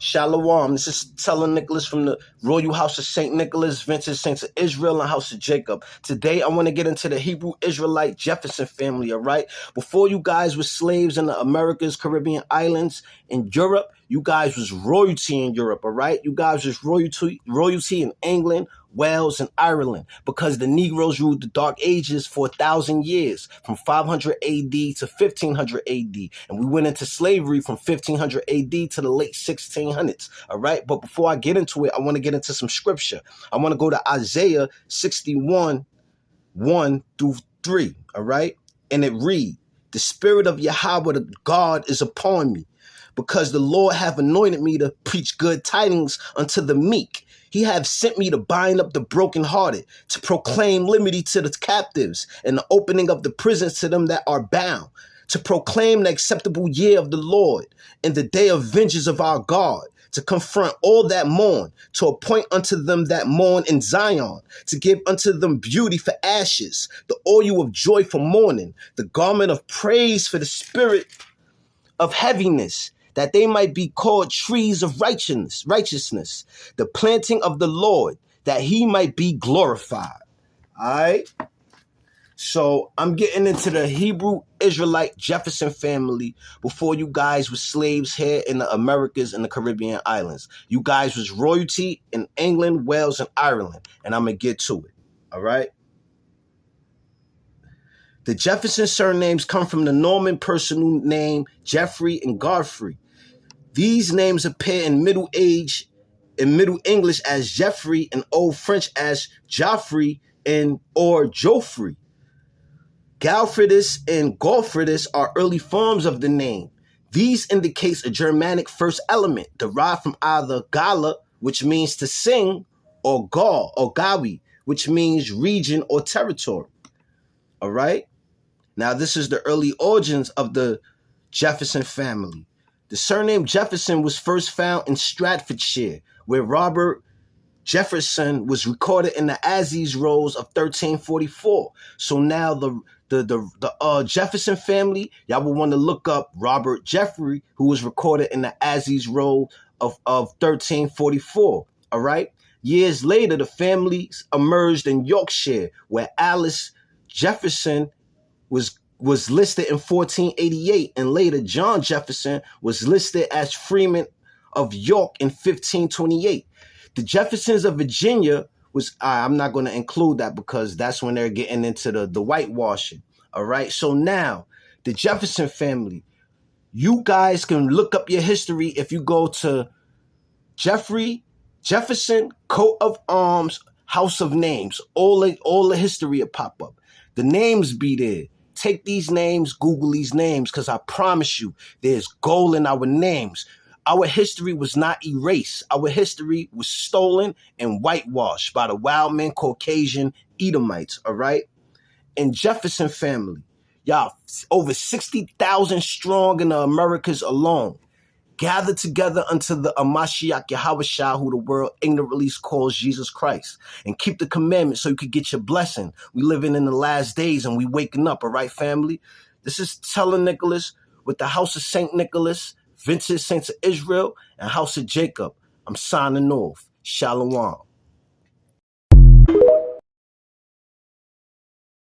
Shalom. This is Telling Nicholas from the Royal House of St. Nicholas, Vintage Saints of Israel, and House of Jacob. Today, I want to get into the Hebrew Israelite Jefferson family, all right? Before you guys were slaves in the Americas, Caribbean islands, in Europe, you guys was royalty in Europe, all right? You guys was royalty in England, Wales, and Ireland, because the Negroes ruled the Dark Ages for 1,000 years, from 500 AD to 1500 AD. And we went into slavery from 1500 AD to the late 1600s, all right? But before I get into it, I want to get into some scripture. I want to go to Isaiah 61, 1 through 3, all right? And it reads, "The Spirit of Yahweh, the God, is upon me, because the Lord hath anointed me to preach good tidings unto the meek. He hath sent me to bind up the brokenhearted, to proclaim liberty to the captives, and the opening of the prisons to them that are bound, to proclaim the acceptable year of the Lord, and the day of vengeance of our God, to confront all that mourn, to appoint unto them that mourn in Zion, to give unto them beauty for ashes, the oil of joy for mourning, the garment of praise for the spirit of heaviness, that they might be called trees of righteousness, the planting of the Lord, that he might be glorified." All right? So I'm getting into the Hebrew Israelite Jefferson family before you guys were slaves here in the Americas and the Caribbean islands. You guys was royalty in England, Wales, and Ireland. And I'm going to get to it. All right? The Jefferson surnames come from the Norman personal name Geoffrey and Godfrey. These names appear in Middle English as Geoffrey, and Old French as Geoffrey or Geoffrey. Galfridus and Golfridus are early forms of the name. These indicates a Germanic first element derived from either Gala, which means to sing, or Gaul or Gawi, which means region or territory. All right? Now, this is the early origins of the Jefferson family. The surname Jefferson was first found in Staffordshire, where Robert Jefferson was recorded in the Aziz rolls of 1344. So now the Jefferson family, y'all will want to look up Robert Jeffrey, who was recorded in the Aziz roll of 1344. All right. Years later, the families emerged in Yorkshire, where Alice Jefferson was listed in 1488, and later John Jefferson was listed as Freeman of York in 1528. The Jeffersons of Virginia was, I'm not going to include that because that's when they're getting into the whitewashing. All right. So now the Jefferson family, you guys can look up your history if you go to Jefferson, coat of arms, house of names. All the history will pop up. The names be there. Take these names, Google these names, because I promise you, there's gold in our names. Our history was not erased. Our history was stolen and whitewashed by the wild men, Caucasian Edomites, all right? And Jefferson family, y'all, over 60,000 strong in the Americas alone, gathered together unto the Amashiach Yahweh, who the world ignorantly calls Jesus Christ, and keep the commandments so you could get your blessing. We living in the last days and we waking up, all right, family? This is Telling Nicholas with the House of St. Nicholas, Vintage Saints of Israel, and House of Jacob. I'm signing off. Shalom.